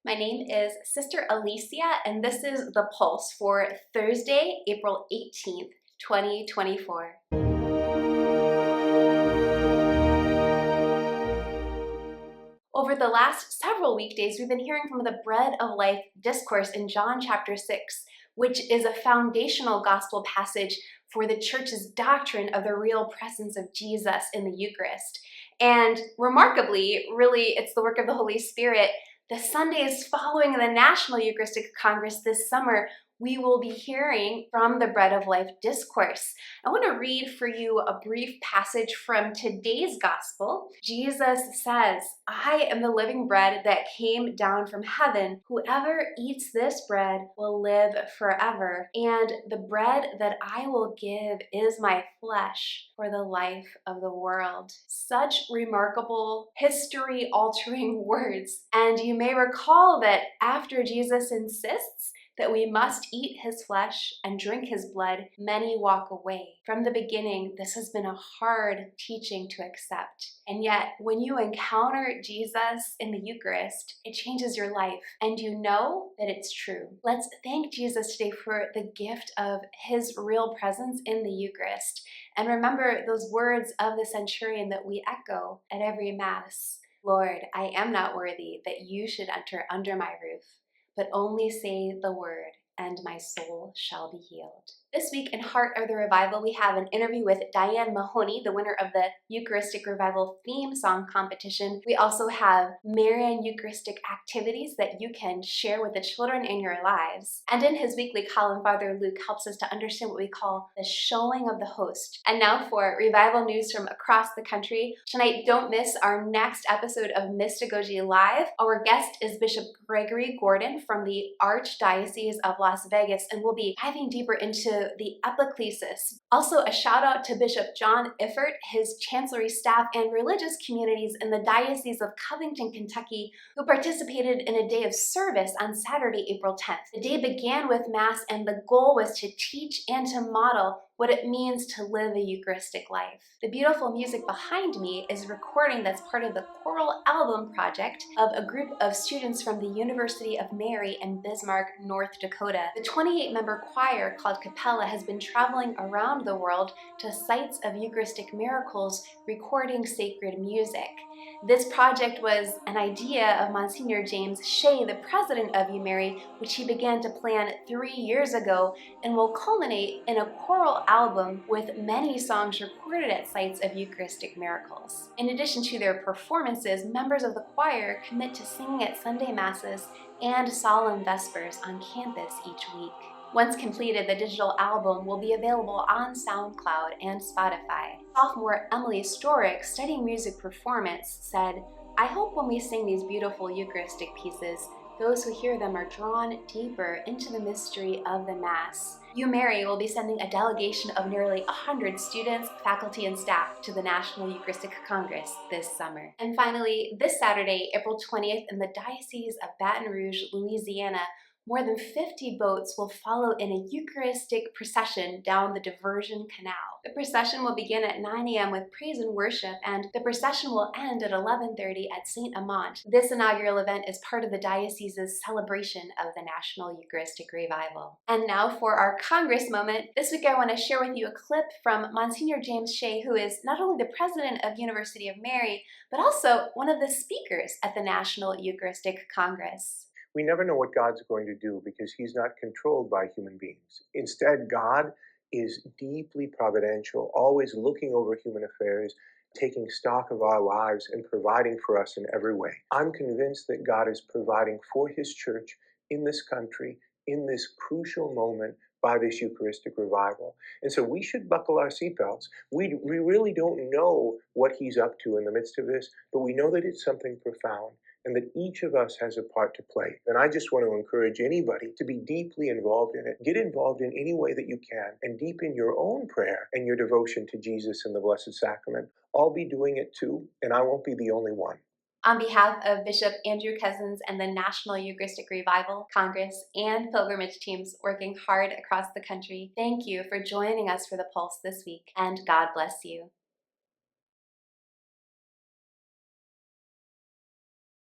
My name is Sister Alicia, and this is The Pulse for Thursday, April 18th, 2024. Over the last several weekdays, we've been hearing from the Bread of Life discourse in John chapter 6, which is a foundational gospel passage for the church's doctrine of the real presence of Jesus in the Eucharist. And remarkably, really, it's the work of the Holy Spirit. The Sundays following the National Eucharistic Congress this summer, we will be hearing from the Bread of Life discourse. I want to read for you a brief passage from today's gospel. Jesus says, "I am the living bread that came down from heaven. Whoever eats this bread will live forever. And the bread that I will give is my flesh for the life of the world." Such remarkable, history-altering words. And you may recall that after Jesus insists that we must eat his flesh and drink his blood, many walk away. From the beginning, this has been a hard teaching to accept. And yet, when you encounter Jesus in the Eucharist, it changes your life, and you know that it's true. Let's thank Jesus today for the gift of his real presence in the Eucharist. And remember those words of the centurion that we echo at every Mass. "Lord, I am not worthy that you should enter under my roof, but only say the word, and my soul shall be healed." This week in Heart of the Revival, we have an interview with Diane Mahoney, the winner of the Eucharistic Revival Theme Song competition. We also have Marian Eucharistic activities that you can share with the children in your lives. And in his weekly column, Father Luke helps us to understand what we call the showing of the host. And now for Revival news from across the country. Tonight, don't miss our next episode of Mystagogy Live. Our guest is Bishop Gregory Gordon from the Archdiocese of Las Vegas, and we'll be diving deeper into the epiclesis. Also, a shout out to Bishop John Iffert, his chancellery staff, and religious communities in the Diocese of Covington, Kentucky, who participated in a day of service on Saturday, April 10th. The day began with Mass, and the goal was to teach and to model what it means to live a Eucharistic life. The beautiful music behind me is a recording that's part of the choral album project of a group of students from the University of Mary in Bismarck, North Dakota. The 28-member choir called Capella has been traveling around the world to sites of Eucharistic miracles, recording sacred music. This project was an idea of Monsignor James Shea, the president of UMary, which he began to plan 3 years ago, and will culminate in a choral album with many songs recorded at sites of Eucharistic miracles. In addition to their performances, members of the choir commit to singing at Sunday Masses and Solemn Vespers on campus each week. Once completed, the digital album will be available on SoundCloud and Spotify. Sophomore Emily Storick, studying music performance, said, "I hope when we sing these beautiful Eucharistic pieces, those who hear them are drawn deeper into the mystery of the Mass." UMary will be sending a delegation of nearly 100 students, faculty, and staff to the National Eucharistic Congress this summer. And finally, this Saturday, April 20th, in the Diocese of Baton Rouge, Louisiana, more than 50 boats will follow in a Eucharistic procession down the Diversion Canal. The procession will begin at 9 a.m. with praise and worship, and the procession will end at 11:30 at St. Amant. This inaugural event is part of the diocese's celebration of the National Eucharistic Revival. And now for our Congress moment. This week I want to share with you a clip from Monsignor James Shea, who is not only the president of University of Mary, but also one of the speakers at the National Eucharistic Congress. We never know what God's going to do because he's not controlled by human beings. Instead, God is deeply providential, always looking over human affairs, taking stock of our lives and providing for us in every way. I'm convinced that God is providing for his church in this country, in this crucial moment by this Eucharistic revival. And so we should buckle our seatbelts. We really don't know what he's up to in the midst of this, but we know that it's something profound, and that each of us has a part to play. And I just want to encourage anybody to be deeply involved in it. Get involved in any way that you can, and deepen your own prayer and your devotion to Jesus and the Blessed Sacrament. I'll be doing it too, and I won't be the only one. On behalf of Bishop Andrew Cousins and the National Eucharistic Revival, Congress, and pilgrimage teams working hard across the country, thank you for joining us for the Pulse this week, and God bless you.